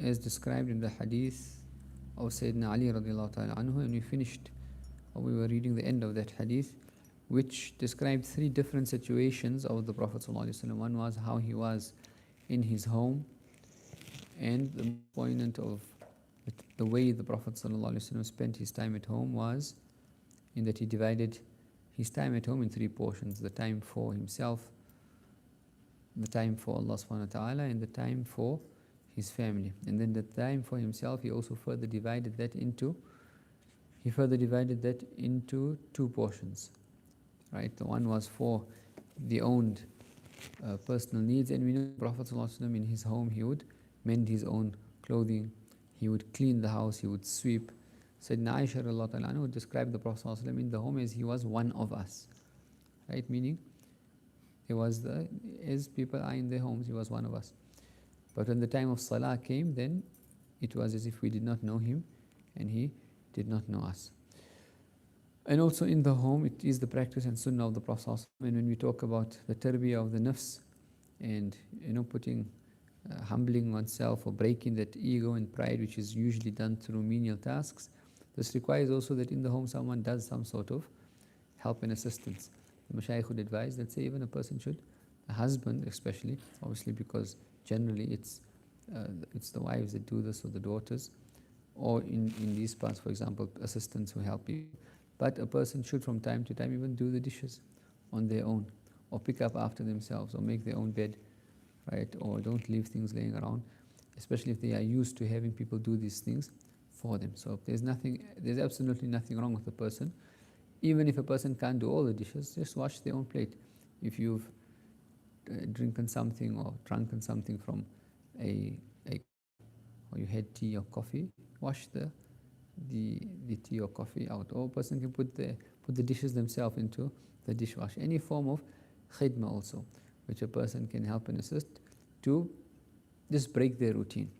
as described in the hadith of Sayyidina Ali radiallahu ta'ala anhu, and we finished, or we were reading the end of that hadith, which described three different situations of the Prophet ﷺ. One was how he was in his home, and the point of the way the Prophet ﷺ spent his time at home was in that he divided his time at home in three portions: the time for himself, the time for Allah subhanahu wa ta'ala, and the time for his family. And then the time for himself, he also further divided that into two portions, right? The one was for the own personal needs, and we know the Prophet ﷺ in his home, he would mend his own clothing, he would clean the house, he would sweep. Sayyidina Aisha radiallahu ta'ala anha would describe the Prophet ﷺ in the home as he was one of us, right? Meaning, as people are in their homes, he was one of us. But when the time of Salah came, then it was as if we did not know him and he did not know us. And also in the home, it is the practice and sunnah of the Prophet ﷺ. And when we talk about the tarbiyah of the nafs and putting, humbling oneself or breaking that ego and pride, which is usually done through menial tasks, this requires also that in the home someone does some sort of help and assistance. The Mashaykh would advise that, say, even a person should, a husband especially, obviously because generally it's the wives that do this, or the daughters, or in these parts, for example, assistants who help you. But a person should from time to time even do the dishes on their own, or pick up after themselves, or make their own bed, right? Or don't leave things laying around, especially if they are used to having people do these things for them. So there's absolutely nothing wrong with a person. Even if a person can't do all the dishes, just wash their own plate. If you've drinking something or drunken something from or you had tea or coffee, wash the tea or coffee out. Or a person can put the dishes themselves into the dishwasher. Any form of khidmah also, which a person can help and assist to just break their routine.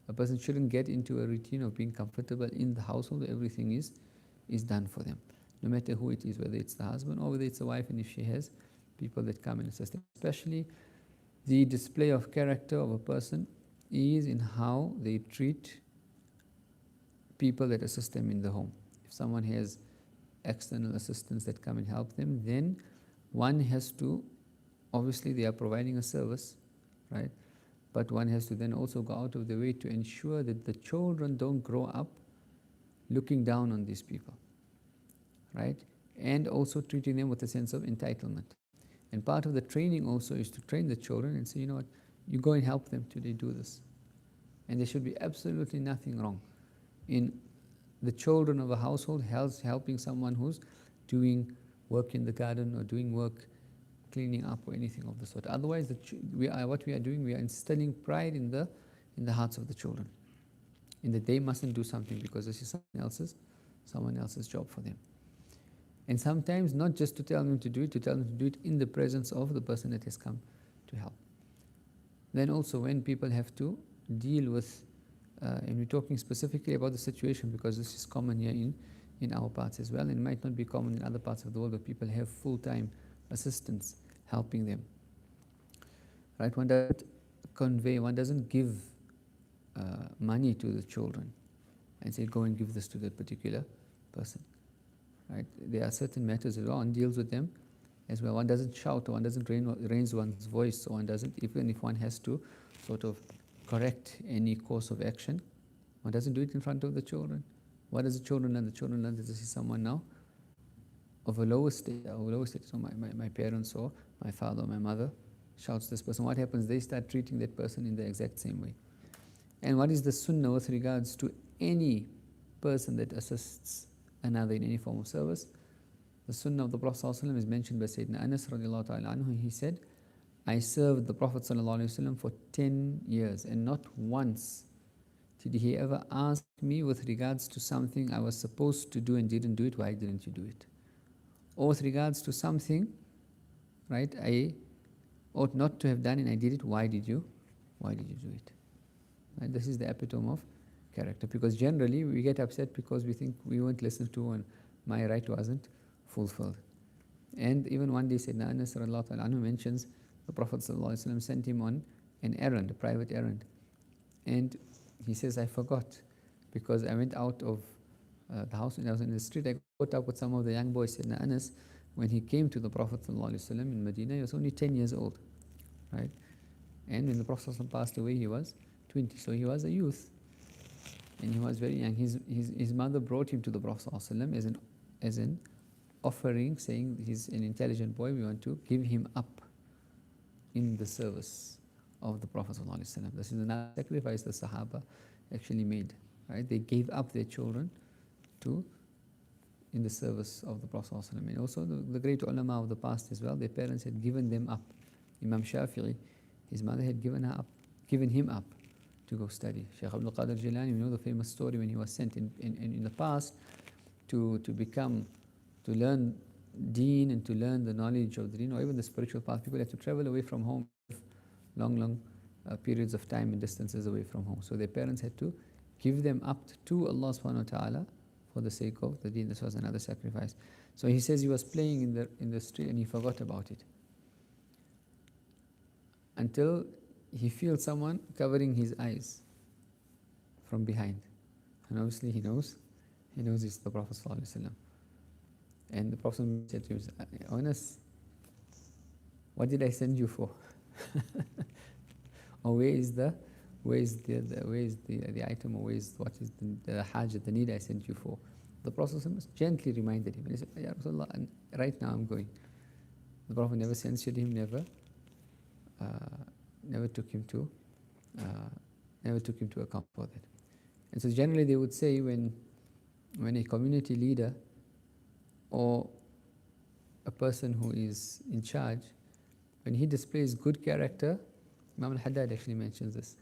A person shouldn't get into a routine of being comfortable in the household where everything is done for them, no matter who it is, whether it's the husband or whether it's the wife, and if she has people that come and assist them. Especially the display of character of a person is in how they treat people that assist them in the home. If someone has external assistants that come and help them, then one has to, obviously they are providing a service, right? But one has to then also go out of the way to ensure that the children don't grow up looking down on these people, right? And also treating them with a sense of entitlement. And part of the training also is to train the children and say, you know what, you go and help them today do this. And there should be absolutely nothing wrong in the children of a household helping someone who's doing work in the garden or doing work cleaning up or anything of the sort. Otherwise, what we are doing, we are instilling pride in the hearts of the children, in that they mustn't do something because this is someone else's job for them. And sometimes not just to tell them to do it, to tell them to do it in the presence of the person that has come to help. Then also when people have to deal with, and we're talking specifically about the situation because this is common here in our parts as well, and it might not be common in other parts of the world, but people have full-time assistants helping them. Right? One doesn't give money to the children and say, go and give this to that particular person. Right? There are certain matters that one deals with them as well. One doesn't shout, or one doesn't raise one's voice, or one doesn't, even if one has to sort of correct any course of action, one doesn't do it in front of the children. What does the children learn? The children learn that this is someone now of a lower state. So my parents or my father or my mother shouts this person. What happens? They start treating that person in the exact same way. And what is the sunnah with regards to any person that assists another in any form of service? The sunnah of the Prophet ﷺ is mentioned by Sayyidina Anas radiallahu ta'ala anhu. He said, I served the Prophet ﷺ for 10 years, and not once did he ever ask me with regards to something I was supposed to do and didn't do it, why didn't you do it? Or with regards to something, right, I ought not to have done and I did it, why did you do it? Right? This is the epitome of character, because generally we get upset because we think we weren't listened to and my right wasn't fulfilled. And even one day Sayyidina Anas radiallahu ta'ala anhu mentions the Prophet ﷺ sent him on an errand, a private errand. And he says, I forgot because I went out of the house and I was in the street. I caught up with some of the young boys. Sayyidina Anas, when he came to the Prophet ﷺ in Medina, he was only 10 years old, right? And when the Prophet ﷺ passed away, he was 20. So he was a youth and he was very young. His mother brought him to the Prophet ﷺ as an offering, saying he's an intelligent boy, we want to give him up in the service of the Prophet ﷺ. This is another sacrifice the Sahaba actually made, right? They gave up their children in the service of the Prophet ﷺ. And also the great ulama of the past as well, their parents had given them up. Imam Shafi'i, his mother had given him up to go study. Shaykh Abdul Qadir Jilani, you know the famous story when he was sent in the past to learn deen and to learn the knowledge of the deen, or even the spiritual path. People have to travel away from home, long periods of time and distances away from home. So their parents had to give them up to Allah subhanahu wa ta'ala for the sake of the deen. This was another sacrifice. So he says he was playing in the street and he forgot about it until he feels someone covering his eyes from behind. And obviously he knows it's the Prophet ﷺ. And the Prophet said to him, Anas, what did I send you for? Or where is the item, or what is the hajat, the need I sent you for? The Prophet gently reminded him, and he said, Ya Rasulullah, and right now I'm going. The Prophet never censured him, never took him to account for that. And so generally they would say when a community leader or a person who is in charge, when he displays good character, Imam al-Haddad actually mentions this,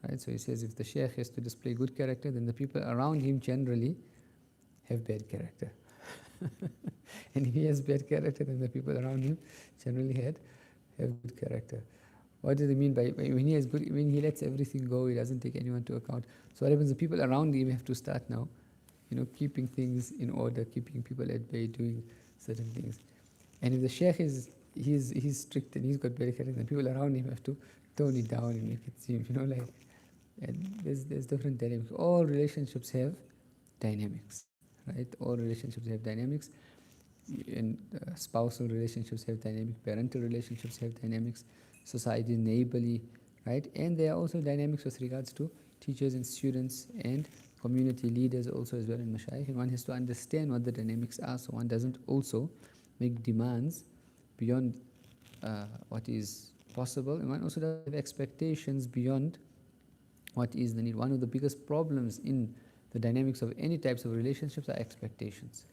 right? So he says if the sheikh has to display good character, then the people around him generally have bad character. And if he has bad character, then the people around him generally have good character. What does it mean by when he has good? When he lets everything go, he doesn't take anyone to account. So what happens? The people around him have to start now, keeping things in order, keeping people at bay, doing certain things. And if the sheikh he's strict and he's got bad character, then people around him have to tone it down and make it seem, and there's different dynamics. All relationships have dynamics, right? All relationships have dynamics. And spousal relationships have dynamics, parental relationships have dynamics, society, neighborly, right? And there are also dynamics with regards to teachers and students and community leaders also as well in mashayikh. And one has to understand what the dynamics are, so one doesn't also make demands beyond what is possible, and one also doesn't have expectations beyond what is the need. One of the biggest problems in the dynamics of any types of relationships are expectations,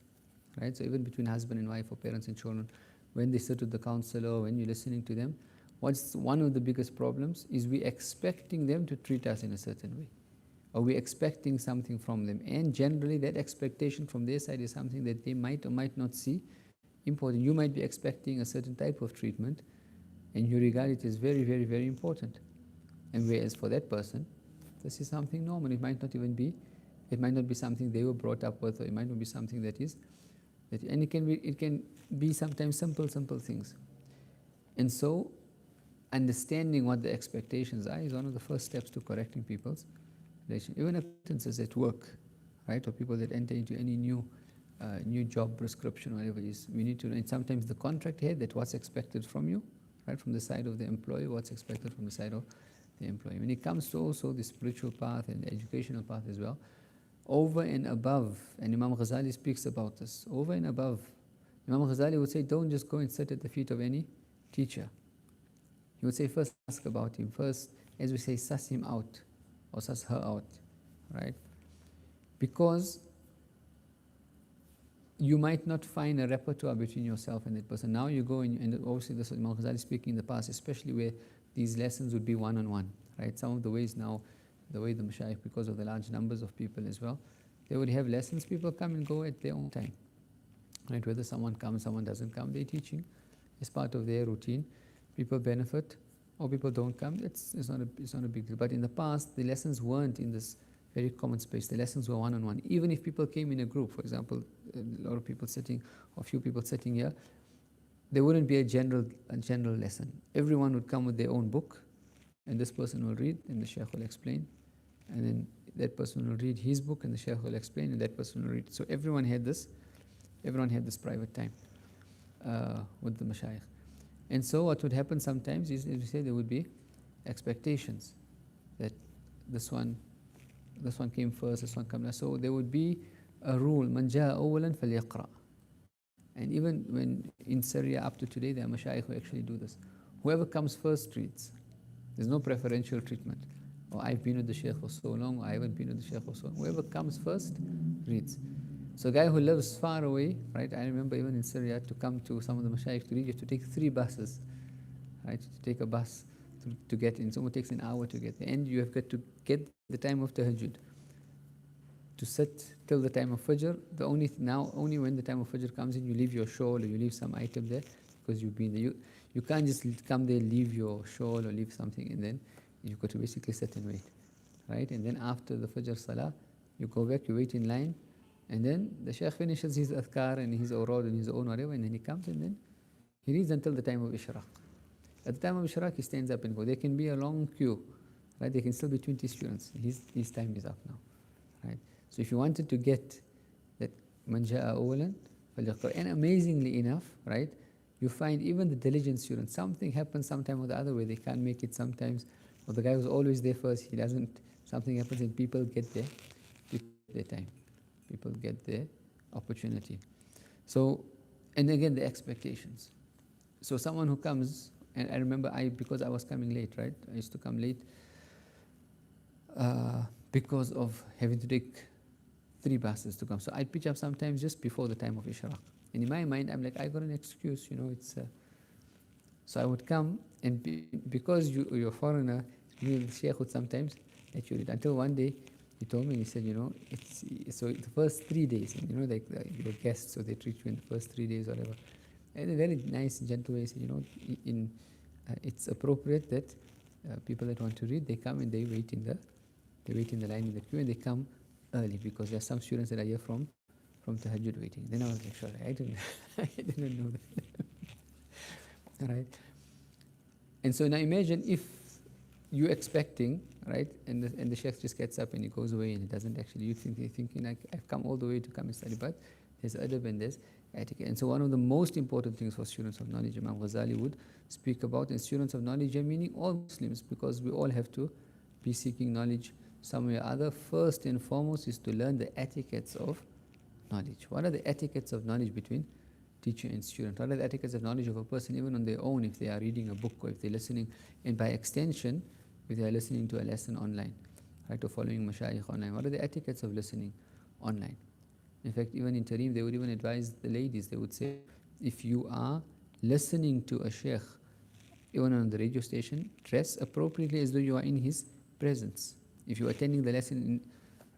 right? So even between husband and wife or parents and children, when they sit with the counselor, when you're listening to them, what's one of the biggest problems is we expecting them to treat us in a certain way, or we're expecting something from them, and generally that expectation from their side is something that they might or might not see important. You might be expecting a certain type of treatment and you regard it as very, very, very important, and whereas for that person this is something normal. It might not be something they were brought up with, or it might not be something and it can be sometimes simple things. And so understanding what the expectations are is one of the first steps to correcting people's relations. Even acquaintances at work, right, or people that enter into any new job prescription or whatever it is, we need to know. And sometimes the contract here, that what's expected from you, right, from the side of the employee, what's expected from the side of the employee. When it comes to also the spiritual path and the educational path as well, over and above, and Imam Ghazali speaks about this, over and above, Imam Ghazali would say, don't just go and sit at the feet of any teacher. He would say, first ask about him, first, as we say, suss him out, or suss her out, right? Because you might not find a repertoire between yourself and that person. Now you go and obviously this was Imam Ghazali speaking in the past, especially where these lessons would be one-on-one, right? Some of the ways now, the way the mashayikh, because of the large numbers of people as well, they would have lessons, people come and go at their own time, right? Whether someone comes, someone doesn't come, they're teaching as part of their routine. People benefit or people don't come, it's not a big deal. But in the past, the lessons weren't in this very common space. The lessons were one-on-one. Even if people came in a group, for example, a lot of people sitting, or a few people sitting here, there wouldn't be a general lesson. Everyone would come with their own book, and this person will read, and the sheikh will explain, and then that person will read his book, and the Shaykh will explain, and that person will read. So everyone had this private time with the Mashayikh. And so what would happen sometimes is, as we say, there would be expectations that this one came first, this one came last. So there would be a rule, man jaa awwalan falyaqra. And even when in Syria up to today, there are Mashayikh who actually do this. Whoever comes first reads. There's no preferential treatment. Or I've been with the Shaykh for so long, or I haven't been with the Shaykh for so long. Whoever comes first reads. So a guy who lives far away, right? I remember even in Syria, to come to some of the Mashayikh to read, you have to take 3 buses, right? To take a bus to get in. Someone takes an hour to get there. And you have got to get the time of Tahajjud. To sit till the time of Fajr. Only when the time of Fajr comes in, you leave your shawl or you leave some item there because you've been there. You can't just come there, leave your shawl or leave something, and then you've got to basically sit and wait, right? And then after the Fajr Salah, you go back, you wait in line, and then the Shaykh finishes his adhkar and his awrad and his own whatever, and then he comes and then he reads until the time of Ishraq. At the time of Ishraq, he stands up and goes. There can be a long queue, right? There can still be 20 students. His time is up now, right? So if you wanted to get that man jaa awwalan falyaqra, and amazingly enough, right, you find even the diligent students, something happens sometime or the other where they can't make it sometimes, or the guy who's always there first, he doesn't, something happens and people get their time. People get their opportunity. So, and again, the expectations. So someone who comes, and I remember because I was coming late, right? I used to come late because of having to take 3 buses to come. So I'd pitch up sometimes just before the time of Ishraq. And in my mind, I'm like, I got an excuse, it's... So I would come, and because you're a foreigner, the Shaykh would sometimes let you read. Until one day, he told me, he said, so the first 3 days, and like your guests, so they treat you in the first 3 days, whatever. And in a very nice, gentle way, he said, it's appropriate that people that want to read, they come and they wait in the line in the queue, and they come early, because there are some students that are here from Tahajjud waiting. Then I was like, sure, I didn't know that. Right? And so now imagine if you're expecting, right, and the Shaykh just gets up and he goes away and he doesn't actually, you're thinking like, I've come all the way to come and study, but there's adab and there's etiquette. And so one of the most important things for students of knowledge, Imam Ghazali would speak about, and students of knowledge, meaning all Muslims, because we all have to be seeking knowledge some way or other. First and foremost is to learn the etiquettes of knowledge. What are the etiquettes of knowledge between teacher and student? What are the etiquettes of knowledge of a person even on their own, if they are reading a book or if they're listening, and by extension, if they are listening to a lesson online, right, or following Mashayikh online? What are the etiquettes of listening online? In fact, even in Tareem, they would even advise the ladies, they would say, if you are listening to a Shaykh, even on the radio station, dress appropriately as though you are in his presence. If you're attending the lesson,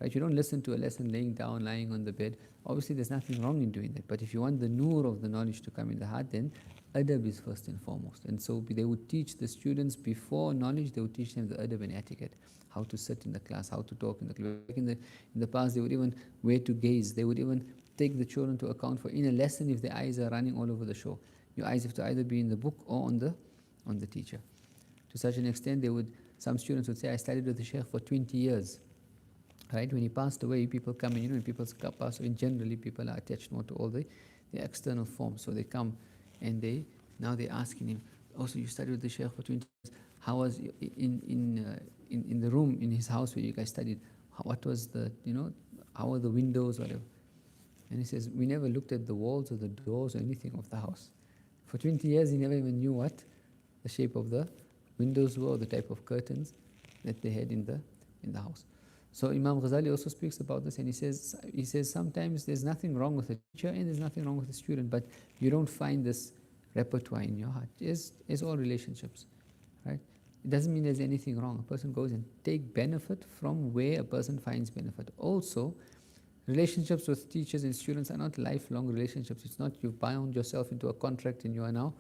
right, you don't listen to a lesson laying down, lying on the bed. Obviously, there's nothing wrong in doing that. But if you want the nur of the knowledge to come in the heart, then adab is first and foremost. And so they would teach the students before knowledge, they would teach them the adab and etiquette, how to sit in the class, how to talk in the class. In the past, they would even where to gaze. They would even take the children to account for in a lesson if their eyes are running all over the show. Your eyes have to either be in the book or on the teacher. To such an extent, some students would say, I studied with the Shaykh for 20 years. Right? When he passed away, people come in, when people pass away, generally people are attached more to all the external forms. So they come and now they're asking him, so you studied with the Shaykh for 20 years. How was in the room in his house where you guys studied? What was how were the windows, whatever? And he says, we never looked at the walls or the doors or anything of the house. For 20 years, he never even knew what the shape of the windows were, or the type of curtains that they had in the house. So Imam Ghazali also speaks about this, and he says sometimes there's nothing wrong with a teacher and there's nothing wrong with a student, but you don't find this repertoire in your heart. It's all relationships, right? It doesn't mean there's anything wrong. A person goes and take benefit from where a person finds benefit. Also, relationships with teachers and students are not lifelong relationships. It's not you've bound yourself into a contract and you are now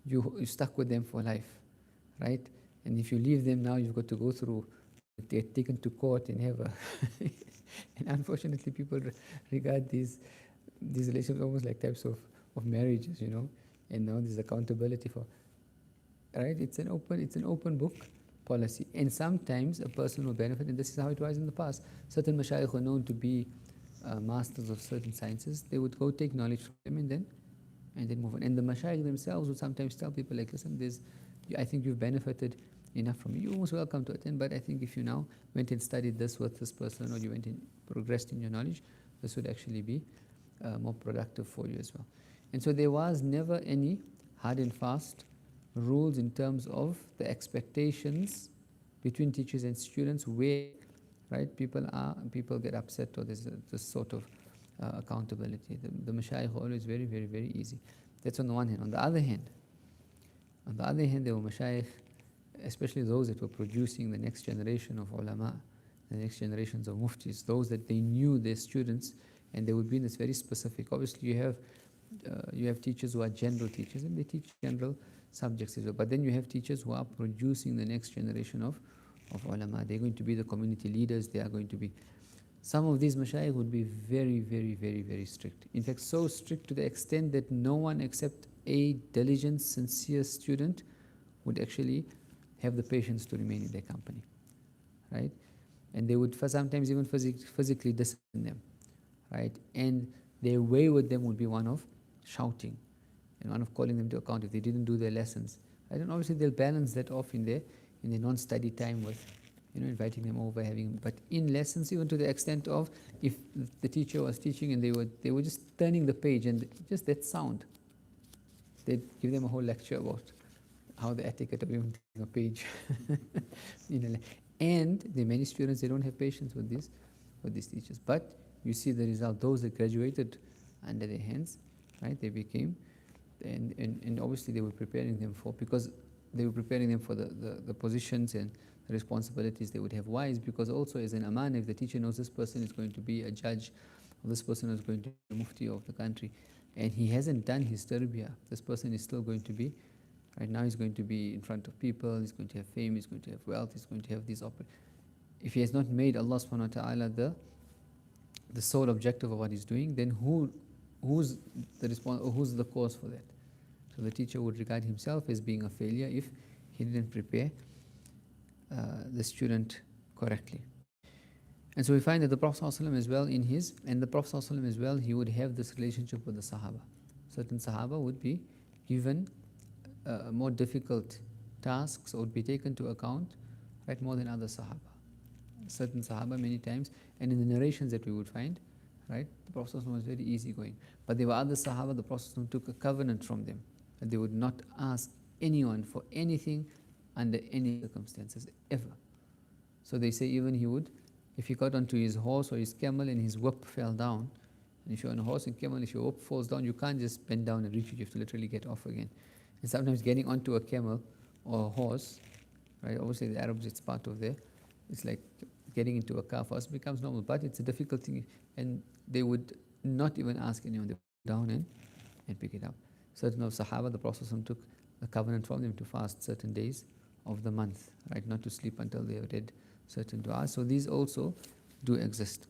you're stuck with them for life, right? And if you leave them now, you've got to go through, they're taken to court and have a and unfortunately people regard these relationships almost like types of marriages, and now there's accountability for, right? It's an open book, policy. And sometimes a person will benefit, and this is how it was in the past. Certain mashayikh were known to be masters of certain sciences. They would go take knowledge from them and then move on. And the mashayikh themselves would sometimes tell people like, listen, I think you've benefited enough from me. You're most welcome to attend, but I think if you now went and studied this with this person, or you went and progressed in your knowledge, this would actually be more productive for you as well. And so there was never any hard and fast rules in terms of the expectations between teachers and students, where people get upset, or there's this sort of accountability. The mashayikh are always very, very, very easy. That's on the one hand. On the other hand, there were mashayikh, especially those that were producing the next generation of ulama, the next generations of muftis, those that they knew their students, and they would be in this very specific. Obviously, you have teachers who are general teachers, and they teach general subjects as well. But then you have teachers who are producing the next generation of ulama. They're going to be the community leaders. They are going to be. Some of these mashayikh would be very, very, very, very strict. In fact, so strict to the extent that no one except a diligent, sincere student would actually have the patience to remain in their company, right? And they would sometimes even physically discipline them, right? And their way with them would be one of shouting and one of calling them to account if they didn't do their lessons, right? And obviously they'll balance that off in their non-study time with, inviting them over, but in lessons, even to the extent of, if the teacher was teaching and they were just turning the page, and just that sound, they'd give them a whole lecture about how the etiquette of even turning a page. And the many students, they don't have patience with these teachers. But you see the result. Those that graduated under their hands, right? They became, and obviously they were preparing them for the positions and the responsibilities they would have. Why? Is because also as an aman, if the teacher knows this person is going to be a judge, or this person is going to be a mufti of the country, and he hasn't done his tarbiyah, this person is still going to be, right now he's going to be in front of people, he's going to have fame, he's going to have wealth, he's going to have these if he has not made Allah subhanahu wa ta'ala the sole objective of what he's doing, then who's the cause for that? So the teacher would regard himself as being a failure if he didn't prepare the student correctly. And so we find that the Prophet ﷺ as well, he would have this relationship with the Sahaba. Certain Sahaba would be given more difficult tasks, or would be taken to account, right, more than other Sahaba. Certain Sahaba many times, and in the narrations that we would find, right, the Prophet ﷺ was very easygoing. But there were other Sahaba, the Prophet ﷺ took a covenant from them that they would not ask anyone for anything under any circumstances, ever. So they say even he would, if he got onto his horse or his camel and his whip fell down, and if you're on a horse and camel, if your whip falls down, you can't just bend down and reach it, you have to literally get off again. And sometimes getting onto a camel or a horse, right, obviously the Arabs, it's part of it's like getting into a car for us becomes normal, but it's a difficult thing, and they would not even ask anyone, they would go down and pick it up. Certain of Sahaba, the Prophet took a covenant from them to fast certain days of the month, right, not to sleep until they read certain du'as. So these also do exist.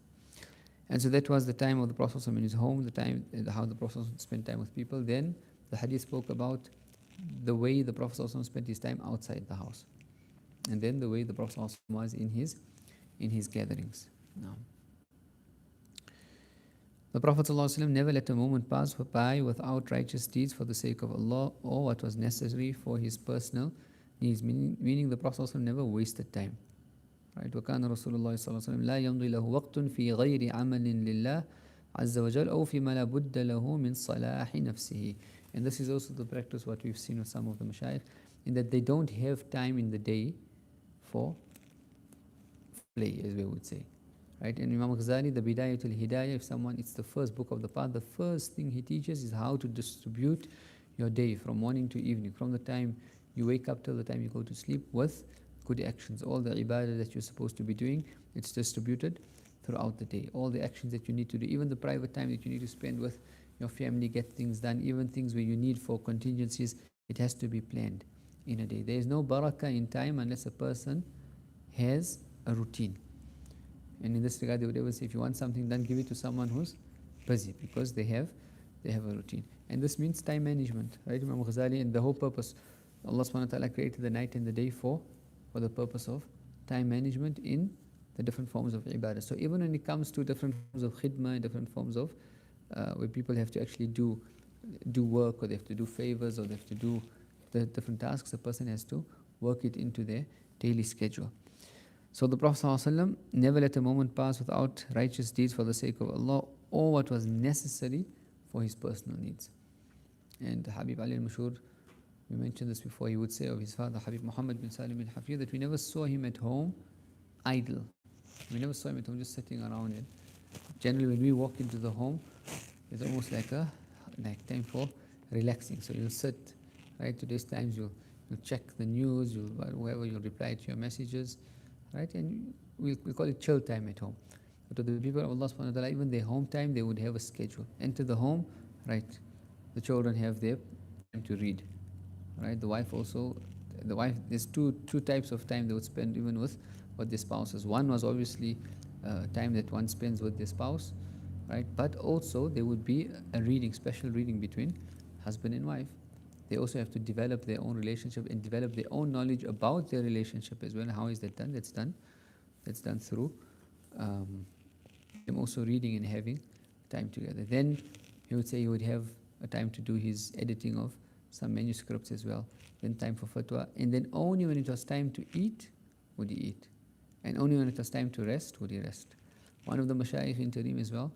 And so that was the time of the Prophet in his home, the time how the Prophet spent time with people. Then the hadith spoke about the way the Prophet spent his time outside the house, and then the way the Prophet was in his gatherings. Now, the Prophet ﷺ never let a moment pass by without righteous deeds for the sake of Allah, or what was necessary for his personal needs, meaning the Prophet ﷺ never wasted time. Right? وَكَانَ رَسُولُ اللَّهِ صَلَّى اللَّهُ عَلَيْهِ وَسَلَّمَ لَا يَمْضِي لَهُ وَقْتٌ فِي غَيْرِ عَمَلٍ لِلَّهِ عَزَّ وَجَلَّ أَوْ فِي مَا لَا بُدَّ لَهُ مِنْ صَلَاحِ نَفْسِهِ. And this is also the practice what we've seen with some of the mashayikh, in that they don't have time in the day for play, as we would say. Right? And Imam Ghazali, the Bidayatul Hidayah, if someone, it's the first book of the path, the first thing he teaches is how to distribute your day from morning to evening, from the time you wake up till the time you go to sleep, with good actions. All the ibadah that you're supposed to be doing, it's distributed throughout the day. All the actions that you need to do, even the private time that you need to spend with your family, get things done, even things where you need for contingencies, it has to be planned in a day. There is no barakah in time unless a person has a routine. And in this regard, they would ever say, if you want something done, give it to someone who's busy, because they have a routine. And this means time management, right? Imam Ghazali, and the whole purpose, Allah subhanahu wa ta'ala created the night and the day for for the purpose of time management in the different forms of ibadah. So even when it comes to different forms of khidmah, different forms of where people have to actually do work, or they have to do favors, or they have to do the different tasks, a person has to work it into their daily schedule. So the Prophet ﷺ never let a moment pass without righteous deeds for the sake of Allah, or what was necessary for his personal needs. And Habib Ali al-Mashur, we mentioned this before, he would say of his father Habib Muhammad bin Salim al-Hafid that we never saw him at home idle. We never saw him at home just sitting around it. Generally when we walk into the home, it's almost like time for relaxing. So you'll sit, right? Today's times you'll check the news, you'll reply to your messages, right? And we call it chill time at home. But to the people of Allah subhanahu wa ta'ala, even their home time, they would have a schedule. Enter the home, right? The children have their time to read, right? The wife, there's two types of time they would spend even with their spouses. One was obviously time that one spends with their spouse, right? But also there would be a reading, special reading between husband and wife. They also have to develop their own relationship and develop their own knowledge about their relationship as well. How is that done? That's done through them also reading and having time together. Then he would say he would have a time to do his editing of some manuscripts as well. Then time for fatwa. And then only when it was time to eat, would he eat. And only when it was time to rest, would he rest. One of the mashayikh in Tarim as well,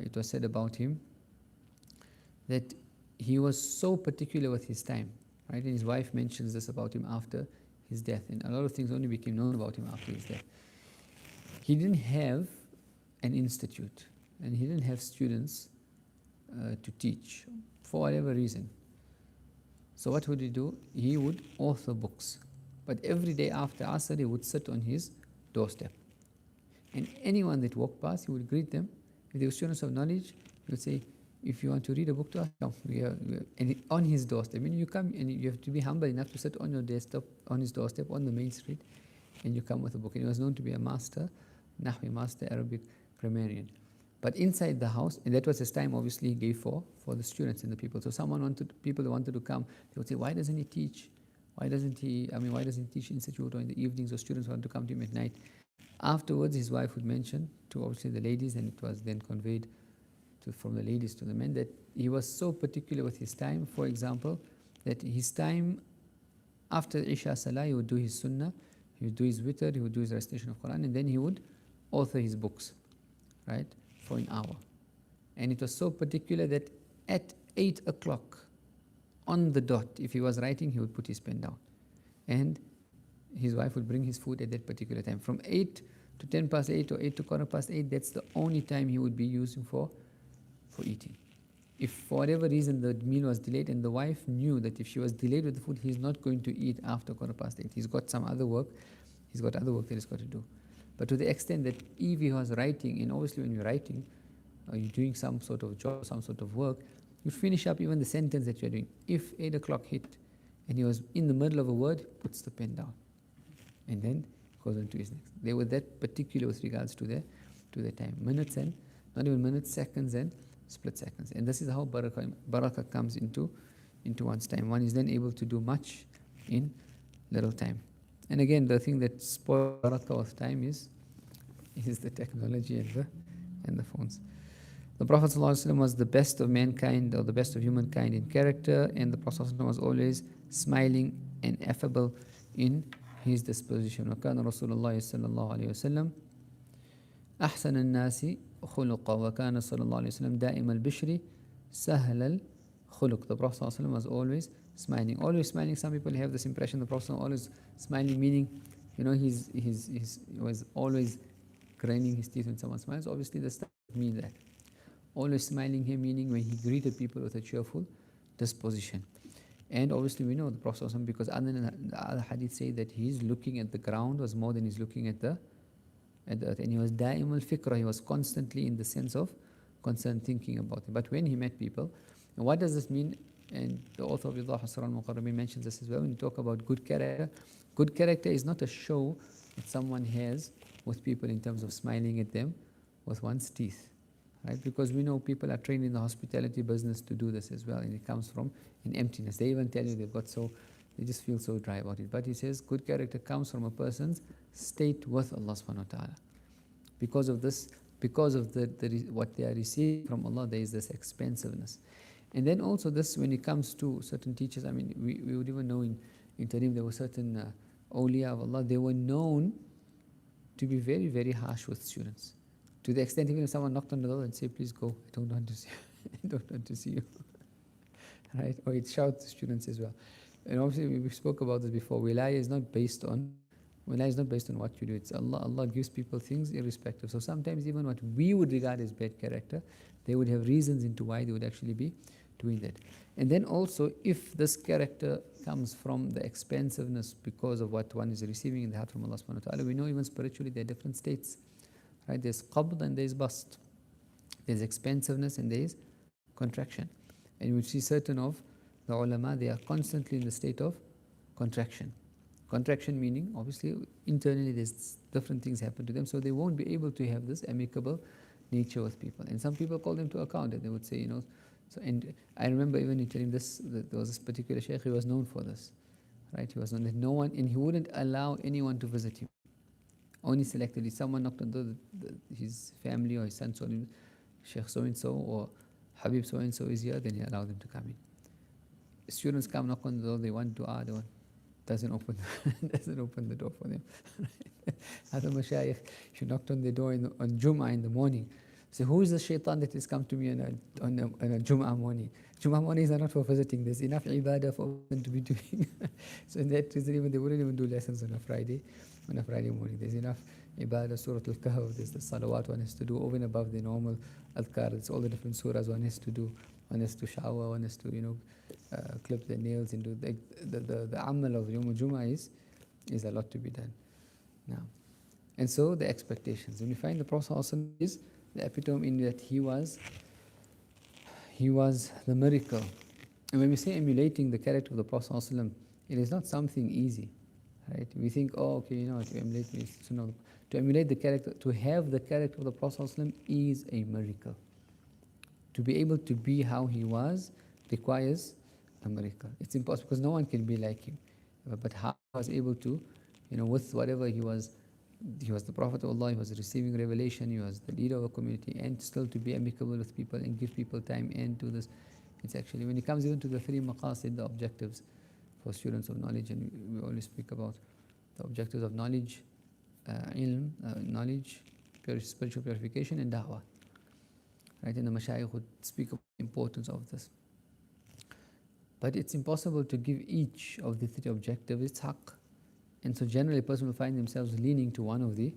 it was said about him that he was so particular with his time, right? And his wife mentions this about him after his death. And a lot of things only became known about him after his death. He didn't have an institute, and he didn't have students to teach for whatever reason. So what would he do? He would author books. But every day after Asr, he would sit on his doorstep. And anyone that walked past, he would greet them. If they were students of knowledge, he would say, if you want to read a book to us, come. And on his doorstep. I mean, you come and you have to be humble enough to sit on your desktop, on his doorstep, on the main street, and you come with a book. And he was known to be a master, Nahwi master, Arabic grammarian. But inside the house, and that was his time obviously he gave for the students and the people. So people who wanted to come, they would say, why doesn't he teach? Why doesn't he teach institute or in the evenings, or students want to come to him at night? Afterwards, his wife would mention to obviously the ladies, and it was then conveyed from the ladies to the men, that he was so particular with his time, for example, that his time after Isha Salah, he would do his sunnah, he would do his witr, he would do his recitation of Quran, and then he would author his books, right, for an hour. And it was so particular that at 8 o'clock on the dot, if he was writing, he would put his pen down. And his wife would bring his food at that particular time. From 8 to 10 past 8 or 8 to quarter past 8, that's the only time he would be using for eating. If for whatever reason the meal was delayed, and the wife knew that if she was delayed with the food, he's not going to eat after quarter past 8. He's got some other work. He's got other work that he's got to do. But to the extent that if he was writing, and obviously when you're writing, or you're doing some sort of job, some sort of work, you finish up even the sentence that you're doing. If 8 o'clock hit, and he was in the middle of a word, he puts the pen down, and then goes on to his next. They were that particular with regards to their time. Minutes, and not even minutes, seconds and split seconds. And this is how barakah comes into one's time. One is then able to do much in little time. And again, the thing that spoils barakah of time is the technology and the phones. The Prophet ﷺ was the best of mankind, or the best of humankind in character, and the Prophet ﷺ was always smiling and affable in his disposition. وَكَانَ رَسُولُ اللَّهِ صَلَّى اللَّهُ عَلَيْهِ وسلم أحسن الناس خلقا وكان صلى الله عليه وسلم دائم البشر سهل الخلق. The Prophet ﷺ was always smiling. Always smiling. Some people have this impression the Prophet ﷺ always smiling, meaning, he was always grinding his teeth when someone smiles. Obviously, this doesn't mean that. Always smiling here, meaning when he greeted people with a cheerful disposition. And obviously, we know the Prophet ﷺ, because other hadith say that his looking at the ground was more than his looking at the earth. And he was da'im al-fikra, he was constantly in the sense of concerned thinking about it. But when he met people, and what does this mean? And the author of Idah Hasran al-Muqarrabi mentions this as well. When you talk about good character is not a show that someone has with people in terms of smiling at them with one's teeth, right? Because we know people are trained in the hospitality business to do this as well, and it comes from an emptiness. They even tell you they've got so They just feel so dry about it. But he says good character comes from a person's state with Allah subhanahu wa ta'ala. Because of this, because of what they are receiving from Allah, there is this expansiveness. And then also this, when it comes to certain teachers, I mean, we would even know in Tareem there were certain awliya of Allah, they were known to be very, very harsh with students. To the extent even if someone knocked on the door and say, please go, I don't want to see you. I don't want to see you. Right? Or it shouts to students as well. And obviously we spoke about this before. Wilaya is not based on what you do. It's Allah. Allah gives people things irrespective. So sometimes even what we would regard as bad character, they would have reasons into why they would actually be doing that. And then also, if this character comes from the expansiveness because of what one is receiving in the heart from Allah subhanahu wa ta'ala, we know even spiritually there are different states. Right? There's qabd and there's bast. There's expansiveness and there's contraction. And we see certain of the ulama, they are constantly in the state of contraction. Contraction meaning, obviously, internally there's different things happen to them, so they won't be able to have this amicable nature with people. And some people call them to account, and they would say, so, and I remember even in telling this, that there was this particular sheikh, he was known for this, right? He was known that no one, and he wouldn't allow anyone to visit him. Only selectively, someone knocked on his family or his son told him, Sheikh so-and-so or Habib so-and-so is here, then he allowed them to come in. Students come, knock on the door, they want dua, doesn't open the door for them. Other mashayikh, she knocked on the door on Jum'ah in the morning. So who is the shaitan that has come to me on a Jum'ah morning? Jum'ah mornings are not for visiting. There's enough ibadah for them to be doing. So in that reason, they wouldn't even do lessons on a Friday morning. There's enough ibadah, Surah Al-Kahf, there's the salawat one has to do over and above the normal adhkar. It's all the different surahs one has to do. One has to shower, one has to, clip their nails into the amal of Yawm al-Jum'ah is a lot to be done. Now, and so the expectations. When we find the Prophet is the epitome in that he was the miracle. And when we say emulating the character of the Prophet it is not something easy, right? We think, to emulate me, to emulate the character, to have the character of the Prophet is a miracle. To be able to be how he was requires a miracle. It's impossible because no one can be like him. But how he was able to, with whatever he was the Prophet of Allah, he was receiving revelation, he was the leader of a community, and still to be amicable with people and give people time and do this. It's actually, when it comes even to the three maqasid, the objectives for students of knowledge, and we always speak about the objectives of knowledge, ilm, knowledge, spiritual purification, and da'wah. Right? And the mashayikh would speak about the importance of this. But it's impossible to give each of the three objectives its haqq. And so generally a person will find themselves leaning to one of the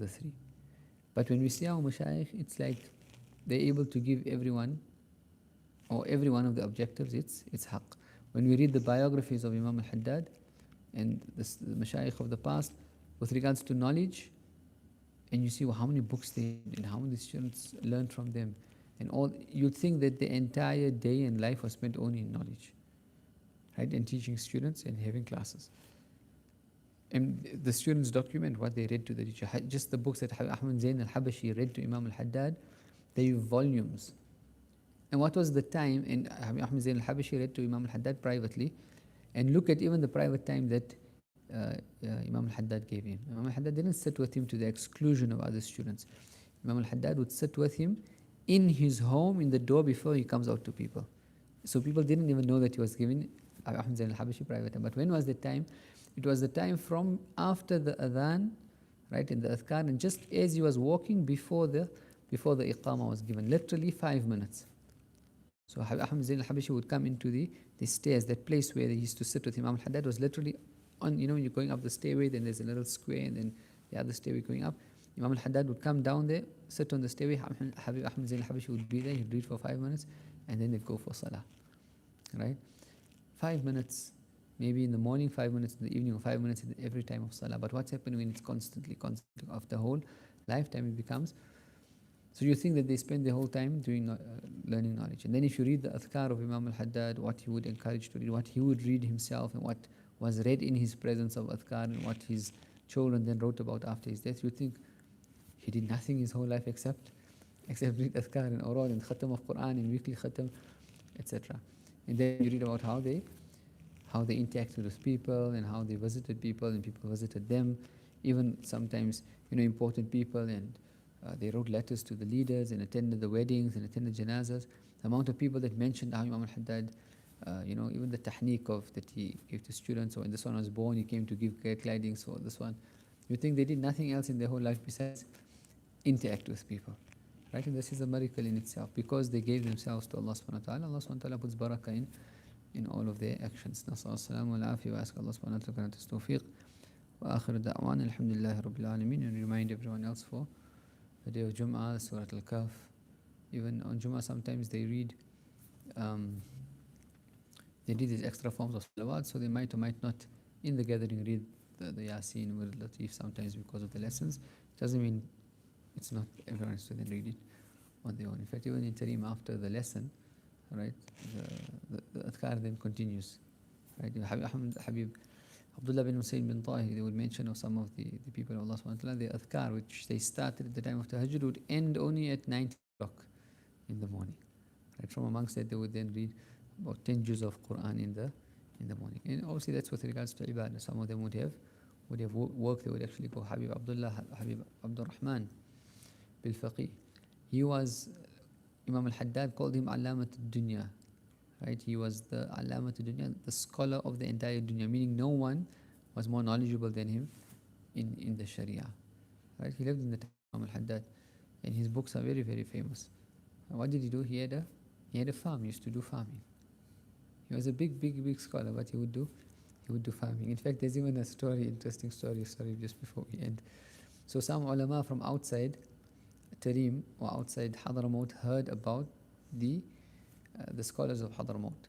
three. But when we see our mashayikh, it's like they're able to give everyone, or every one of the objectives, its haqq. When we read the biographies of Imam al-Haddad and the mashayikh of the past with regards to knowledge, and you see how many books they read and how many students learned from them, and all, you'd think that the entire day and life was spent only in knowledge, right? And teaching students and having classes. And the students document what they read to the teacher. Just the books that Ahmad Zain al-Habashi read to Imam al-Haddad, they have volumes. And what was the time, and Ahmad Zain al-Habashi read to Imam al-Haddad privately, and look at even the private time that Imam al-Haddad gave him. Imam al-Haddad didn't sit with him to the exclusion of other students. Imam al-Haddad would sit with him in his home, in the door, before he comes out to people. So people didn't even know that he was giving Ahmad Zain al-Habashi private time. But when was the time? It was the time from after the adhan, right, in the adhkar, and just as he was walking before the iqamah was given, literally 5 minutes. So Ahmad Zain al-Habashi would come into the stairs, that place where he used to sit with Imam al-Haddad was literally on, you're going up the stairway, then there's a little square, and then the other stairway going up. Imam al-Haddad would come down there, sit on the stairway, Ahmad Zain al-Habashi would be there, he'd read for 5 minutes, and then they'd go for salah, right? 5 minutes, maybe in the morning, 5 minutes in the evening, or 5 minutes at every time of salah. But what's happening when it's constantly, of the whole lifetime it becomes? So you think that they spend the whole time doing learning knowledge. And then if you read the adhkar of Imam al-Haddad, what he would encourage to read, what he would read himself, and what was read in his presence of adhkar, and what his children then wrote about after his death, you think he did nothing his whole life except read adhkar and awrad and khatam of Quran and weekly khatam, etc. And then you read about how they how they interacted with people and how they visited people and people visited them, even sometimes, important people, and they wrote letters to the leaders and attended the weddings and attended janazas. The amount of people that mentioned how Imam al-Haddad, even the tahniq of that he gave to students, or when this one was born, he came to give care tidings for this one. You think they did nothing else in their whole life besides interact with people, right? And this is a miracle in itself, because they gave themselves to Allah subhanahu wa ta'ala. Allah subhanahu wa ta'ala puts barakah in all of their actions. نسأل السلامة والعافية وأسأل الله سبحانه وتعالى grant us tawfiq. وآخر دعوانا الحمد لله رب العالمين. And remind everyone else for the day of Jum'ah, Surah Al-Kahf. Even on Jum'ah sometimes they read these extra forms of salawat, so they might or might not in the gathering read the Yasin or Latif sometimes because of the lessons. It doesn't mean it's not everyone has to then read it on their own. In fact, even in Tareem after the lesson, right, the adhkar then continues. Right? Habib Abdullah bin Hussein bin Tahir, they would mention of some of the people of Allah subhanahu wa ta'ala, the adhkar which they started at the time of tahajjud would end only at 9 o'clock in the morning. Right? From amongst that, they would then read about 10 juz of Quran in the morning. And obviously that's with regards to ibadah. Some of them would have work, they would actually go. Habib Abdul Rahman bil Faqih. He was, Imam al-Haddad called him Allamat al-Dunya. Right? He was the Allamat al-Dunya, the scholar of the entire dunya, meaning no one was more knowledgeable than him in the Sharia. Right? He lived in the time of Imam al-Haddad, and his books are very, very famous. And what did he do? He had a farm. He used to do farming. He was a big scholar, but he would do farming. In fact, there's even a interesting story just before we end. So some ulama from outside Tareem or outside Hadramaut heard about the scholars of Hadramaut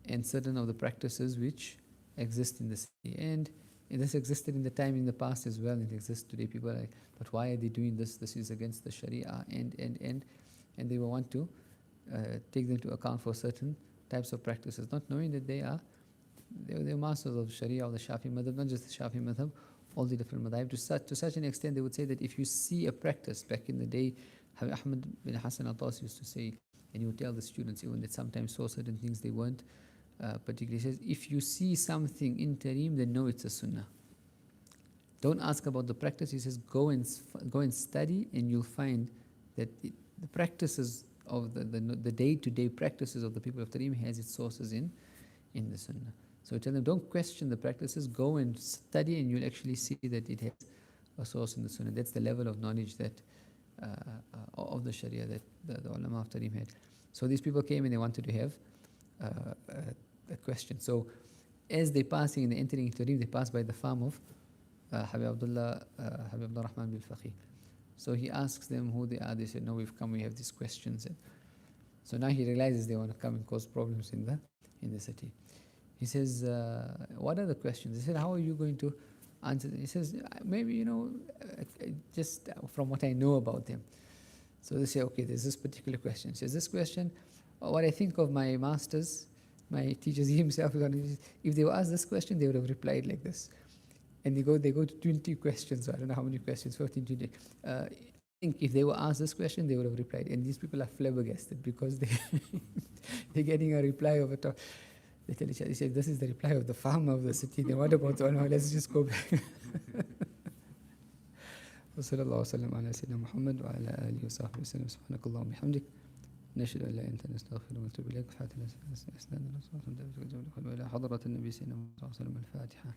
and certain of the practices which exist in the city. And this existed in the time in the past as well, and it exists today. People are like, but why are they doing this? This is against the Sharia, and they will want to take them to account for certain types of practices, not knowing that they're masters of Sharia or the Shafi madhab, not just the Shafi madhab, all the different madhab. To such an extent, they would say that if you see a practice, back in the day, Ahmad bin Hassan al-Tas used to say, and he would tell the students even that sometimes saw certain things they weren't particularly. He says, if you see something in Tareem, then know it's a sunnah. Don't ask about the practice. He says, go and study, and you'll find that the practices of the day-to-day practices of the people of Tareem has its sources in the Sunnah. So tell them, don't question the practices, go and study, and you'll actually see that it has a source in the Sunnah. That's the level of knowledge that of the Sharia that the ulama of Tareem had. So these people came and they wanted to have a question. So as they passing and they entering Tareem, they pass by the farm of Habib Abdul Rahman bil Faqih. So he asks them who they are. They said, no, we've come, we have these questions. And so now he realizes they want to come and cause problems in the city. He says, what are the questions? They said, how are you going to answer them? He says, maybe, just from what I know about them. So they say, okay, there's this particular question. He says, this question, what I think of my masters, my teachers, he himself, if they were asked this question, they would have replied like this. And they go to 20 questions. I don't know how many questions, 14, 20. I think if they were asked this question, they would have replied. And these people are flabbergasted because they're getting a reply of a talk. They tell each other, they say, this is the reply of the farmer of the city. Then what about, oh no, let's just go back. وصلى الله وسلم على سيدنا محمد وعلى آله وصحبه وسلم سبحانك اللهم وبحمدك نشهد أن لا إله إلا أنت نستغفرك ونتوب إليك. فاتنا أسناد الرسول إلى حضرة النبي سيدنا محمد صلى الله عليه وسلم الفاتحة.